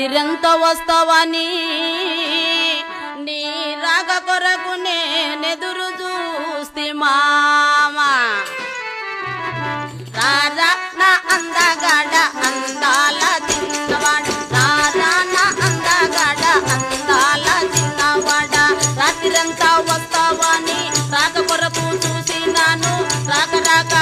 రాత్రిరెంత వస్తావని నీ రాక కొరకు నేనెదురు చూస్తే మామా రారా నా అందగాడ అందాల చిన్నవాడు రారా నా అందగాడ అందాల చిన్నవాడ రాత్రిరంతా వస్తావని రాక కొరకు చూసినాను రాక రాక